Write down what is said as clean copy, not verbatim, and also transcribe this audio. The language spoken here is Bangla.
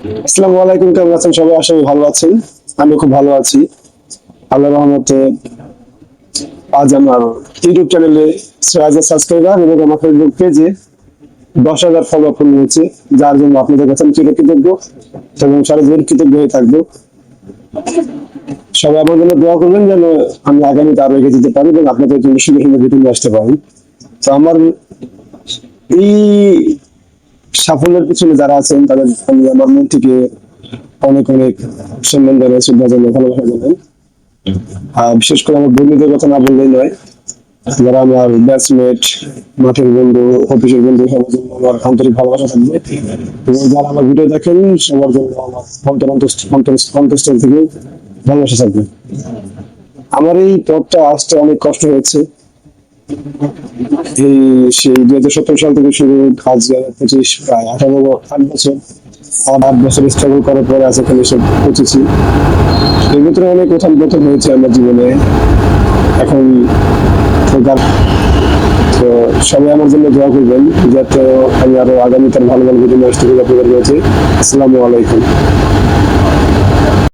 আসসালামু আলাইকুম, কেমন আছেন সবাই? আশা করি ভালো আছেন। আমি খুব ভালো আছি আল্লাহর রহমতে। আজ আমার ইউটিউব চ্যানেলে 6,000 সাবস্ক্রাইবার এবং আমার ফেসবুক পেজে 10,000 ফলোয়ার পূর্ণ হয়েছে, যার জন্য আপনাদের কাছে আমি চিরকৃতজ্ঞ এবং সারা জীবন কৃতজ্ঞ হয়ে থাকবো। সবাই আমার জন্য দোয়া করবেন যেন আমি আগামীতে আরো এগিয়ে যেতে পারি এবং আপনাদের জন্য সুন্দর সুন্দর ভিডিও নিয়ে আসতে পারি। তো আমার এই সাফল্যের পিছনে যারা আছেন তাদের আমি আমার মন থেকে অনেক অনেক সম্মান জানাই, শ্রদ্ধা জানাই, ভালোবাসা জানাই। আর বিশেষ করে আমার বন্ধুদের কথা না বললেই নয়, যারা আমার ব্যাচমেট, মাঠের বন্ধু, অফিসের বন্ধু, সবার জন্য আমার আন্তরিক ভালোবাসা থাকবে। এবং যারা আমার ভিডিও দেখেন সবার জন্য আমার অন্তরস্থল থেকে ভালোবাসা থাকবে। আমার এই পথটা আসতে অনেক কষ্ট হয়েছে। এই সেই 2017 সাল থেকে শুরু, আজ 2025 প্রায় 8 বছর। আর 8 বছর স্ট্রাগল করার পরে আজ এখানে এসে পৌঁছেছি। এর ভিতরে অনেক উত্থান পতন হয়েছে আমার জীবনে। এখন তো সবাই আমার জন্য দোয়া করবেন যাতে আমি আরো আগামীকাল ভালো ভালো ভিডিও নিয়ে আসতে পারি আপনাদের কাছে। আসসালামু আলাইকুম।